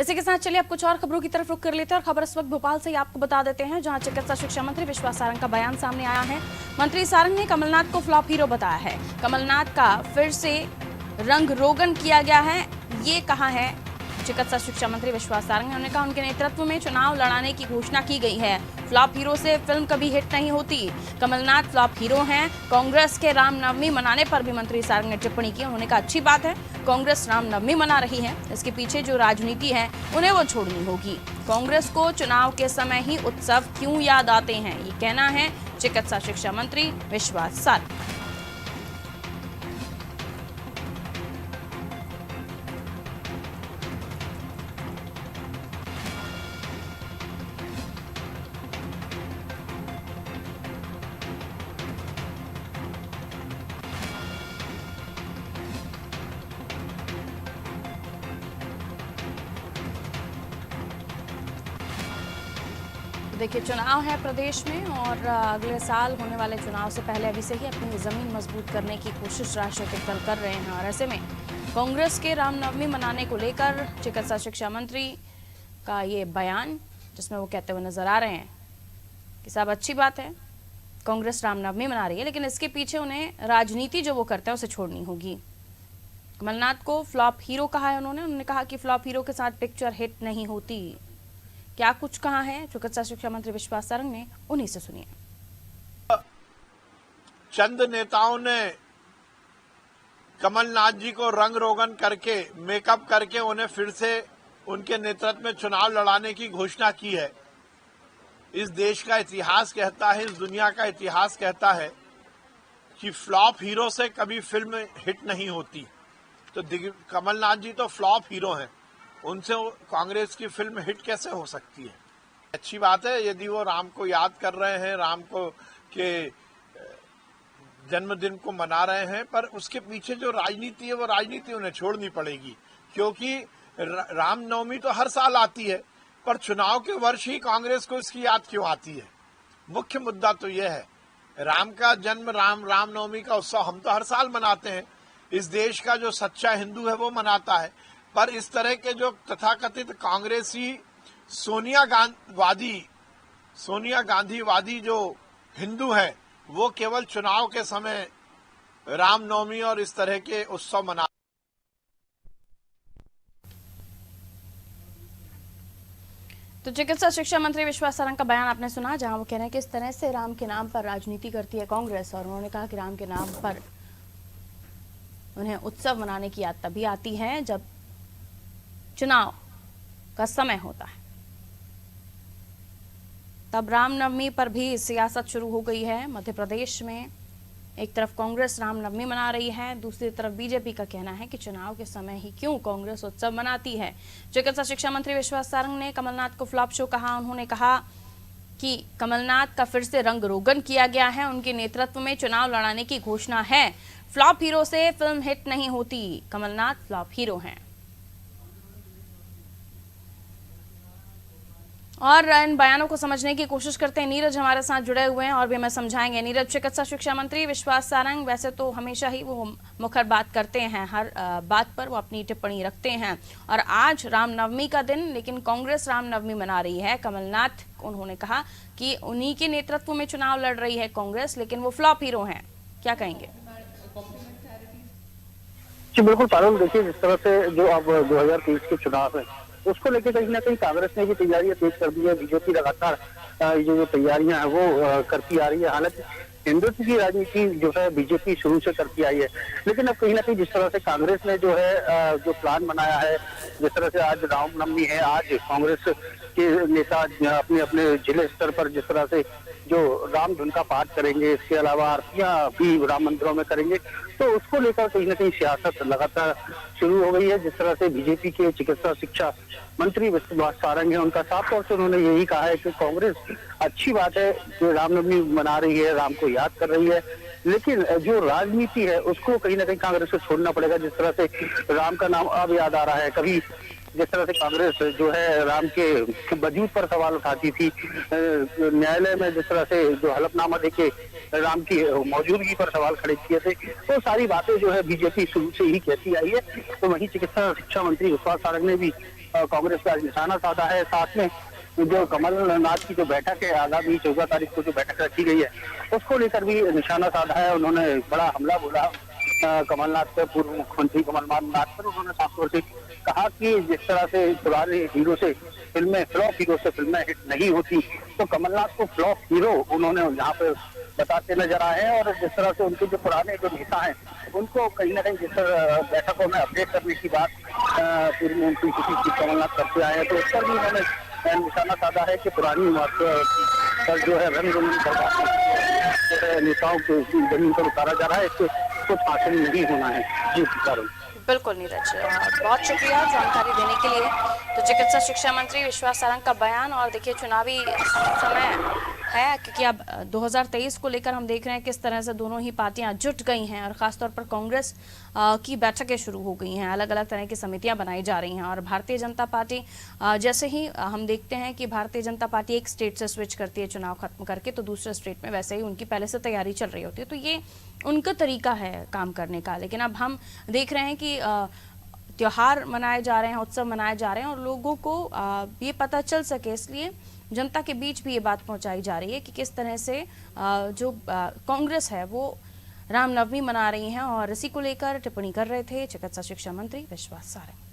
इसी के साथ चलिए अब कुछ और खबरों की तरफ रुख कर लेते हैं और खबर इस वक्त भोपाल से ही आपको बता देते हैं, जहां चिकित्सा शिक्षा मंत्री विश्वास सारंग का बयान सामने आया है। मंत्री सारंग ने कमलनाथ को फ्लॉप हीरो बताया है। कमलनाथ का फिर से रंग रोगन किया गया है, ये कहा है चिकित्सा शिक्षा मंत्री विश्वास सारंग ने। उन्होंने कहा उनके नेतृत्व में चुनाव लड़ाने की घोषणा की गई है। फ्लॉप हीरो से फिल्म कभी हिट नहीं होती। कमलनाथ फ्लॉप हीरो हैं। कांग्रेस के रामनवमी मनाने पर भी मंत्री सारंग ने टिप्पणी की। उन्होंने कहा अच्छी बात है, कांग्रेस रामनवमी मना रही है, इसके पीछे जो राजनीति है उन्हें वो छोड़नी होगी। कांग्रेस को चुनाव के समय ही उत्सव क्यों याद आते हैं, ये कहना है चिकित्सा शिक्षा मंत्री विश्वास सारंग। देखिए, चुनाव है प्रदेश में और अगले साल होने वाले चुनाव से पहले अभी से ही अपनी जमीन मजबूत करने की कोशिश राजनीतिक दल कर रहे हैं। और ऐसे में कांग्रेस के रामनवमी मनाने को लेकर चिकित्सा शिक्षा मंत्री का ये बयान, जिसमें वो कहते हुए नजर आ रहे हैं कि साहब अच्छी बात है, कांग्रेस रामनवमी मना रही है, लेकिन इसके पीछे उन्हें राजनीति जो वो करते हैं उसे छोड़नी होगी। कमलनाथ को फ्लॉप हीरो कहा है उन्होंने कहा कि फ्लॉप हीरो के साथ पिक्चर हिट नहीं होती। क्या कुछ कहा है चिकित्सा शिक्षा मंत्री विश्वास सारंग ने, उन्हीं से सुनिए। चंद नेताओं ने कमलनाथ जी को रंग रोगन करके, मेकअप करके उन्हें फिर से उनके नेतृत्व में चुनाव लड़ाने की घोषणा की है। इस देश का इतिहास कहता है, इस दुनिया का इतिहास कहता है कि फ्लॉप हीरो से कभी फिल्म हिट नहीं होती। तो कमलनाथ जी तो फ्लॉप हीरो हैं, उनसे कांग्रेस की फिल्म हिट कैसे हो सकती है। अच्छी बात है यदि वो राम को याद कर रहे हैं, राम को के जन्मदिन को मना रहे हैं, पर उसके पीछे जो राजनीति है वो राजनीति उन्हें छोड़नी पड़ेगी, क्योंकि रामनवमी तो हर साल आती है, पर चुनाव के वर्ष ही कांग्रेस को इसकी याद क्यों आती है। मुख्य मुद्दा तो यह है, राम का जन्म, रामनवमी का उत्सव हम तो हर साल मनाते हैं, इस देश का जो सच्चा हिंदू है वो मनाता है, पर इस तरह के जो तथाकथित कांग्रेसी सोनिया गांधीवादी जो हिंदू हैं, वो केवल चुनाव के समय रामनवमी और इस तरह के उत्सव मना। तो चिकित्सा शिक्षा मंत्री विश्वास सारंग का बयान आपने सुना, जहां वो कह रहे हैं कि इस तरह से राम के नाम पर राजनीति करती है कांग्रेस। और उन्होंने कहा कि राम के नाम पर उन्हें उत्सव मनाने की याद तभी आती है जब चुनाव का समय होता है। तब रामनवमी पर भी सियासत शुरू हो गई है मध्य प्रदेश में। एक तरफ कांग्रेस रामनवमी मना रही है, दूसरी तरफ बीजेपी का कहना है कि चुनाव के समय ही क्यों कांग्रेस उत्सव मनाती है। चिकित्सा शिक्षा मंत्री विश्वास सारंग ने कमलनाथ को फ्लॉप शो कहा। उन्होंने कहा कि कमलनाथ का फिर से रंग रोगन किया गया है, उनके नेतृत्व में चुनाव लड़ाने की घोषणा है। फ्लॉप हीरो से फिल्म हिट नहीं होती, कमलनाथ फ्लॉप हीरो हैं। और इन बयानों को समझने की कोशिश करते हैं, नीरज हमारे साथ जुड़े हुए हैं और भी हमें समझाएंगे। नीरज, चिकित्सा शिक्षा मंत्री विश्वास सारंग वैसे तो हमेशा ही वो मुखर बात करते हैं, हर बात पर वो अपनी टिप्पणी रखते हैं, और आज रामनवमी का दिन, लेकिन कांग्रेस रामनवमी मना रही है। कमलनाथ, उन्होंने कहा कि उन्हीं के नेतृत्व में चुनाव लड़ रही है कांग्रेस, लेकिन वो फ्लॉप हीरो हैं, क्या कहेंगे? जी बिल्कुल पारुल, देखिए जिस तरह से जो अब 2023 के चुनाव है उसको लेकर कहीं ना कहीं कांग्रेस ने भी तैयारियां तेज कर दी है। बीजेपी लगातार जो तैयारियां हैं वो करती आ रही है। हालांकि हिंदुत्व की राजनीति जो है बीजेपी शुरू से करती आई है, लेकिन अब कहीं ना कहीं जिस तरह से कांग्रेस ने जो है जो प्लान बनाया है, जिस तरह से आज रामनवमी है, आज कांग्रेस के नेता अपने अपने जिले स्तर पर जिस तरह से जो राम धुन का पाठ करेंगे, इसके अलावा आरतियां भी राम मंदिरों में करेंगे, तो उसको लेकर कहीं ना कहीं सियासत लगातार शुरू हो गई है। जिस तरह से बीजेपी के चिकित्सा शिक्षा मंत्री विश्वास सारंग है, उनका साफ तौर से उन्होंने यही कहा है कि कांग्रेस अच्छी बात है जो रामनवमी मना रही है, राम को याद कर रही है, लेकिन जो राजनीति है उसको कहीं ना कहीं कांग्रेस को छोड़ना पड़ेगा। जिस तरह से राम का नाम अब याद आ रहा है, कभी जिस तरह से कांग्रेस जो है राम के वजूद पर सवाल उठाती थी, न्यायालय में जिस तरह से जो हलफनामा देके राम की मौजूदगी पर सवाल खड़े किए थे, तो सारी बातें जो है बीजेपी शुरू से ही कहती आई है। तो वहीं चिकित्सा शिक्षा मंत्री विश्वास सारंग ने भी कांग्रेस का निशाना साधा है। साथ में जो कमलनाथ की जो बैठक है आगामी 14 तारीख को जो बैठक रखी गई है उसको लेकर भी निशाना साधा है। उन्होंने बड़ा हमला बोला कमलनाथ पे, पूर्व मुख्यमंत्री कमलनाथ पर। उन्होंने साफ तौर से कहा कि जिस तरह से पुराने हीरो से फिल्में, फ्लॉप हीरो से फिल्में हिट नहीं होती, तो कमलनाथ को फ्लॉप हीरो उन्होंने यहाँ पे बताते नजर आए हैं। और जिस तरह से उनके जो पुराने जो नेता हैं उनको कहीं ना कहीं जिस तरह बैठकों में अपडेट करने की बात पूर्व मंत्री कमलनाथ करते आए हैं, तो उस पर भी उन्होंने निशाना साधा है कि पुरानी पर जो है रंग नेताओं को जमीन पर उतारा जा रहा है, इससे कुछ हासिल नहीं होना है। जी करुण। बिल्कुल नीरज, बहुत शुक्रिया जानकारी देने के लिए। तो चिकित्सा शिक्षा मंत्री विश्वास सारंग का बयान, और देखिए चुनावी समय है क्योंकि अब 2023 को लेकर हम देख रहे हैं किस तरह से दोनों ही पार्टियां जुट गई हैं, और खासतौर पर कांग्रेस की बैठकें शुरू हो गई हैं, अलग अलग तरह की समितियां बनाई जा रही हैं। और भारतीय जनता पार्टी जैसे ही हम देखते हैं कि भारतीय जनता पार्टी एक स्टेट से स्विच करती है चुनाव खत्म करके, तो दूसरे स्टेट में वैसे ही उनकी पहले से तैयारी चल रही होती है, तो ये उनका तरीका है काम करने का। लेकिन अब हम देख रहे हैं कि त्योहार मनाए जा रहे हैं, उत्सव मनाए जा रहे हैं, और लोगों को ये पता चल सके इसलिए जनता के बीच भी ये बात पहुंचाई जा रही है कि किस तरह से जो कांग्रेस है वो रामनवमी मना रही है। और इसी को लेकर टिप्पणी कर रहे थे चिकित्सा शिक्षा मंत्री विश्वास सारंग।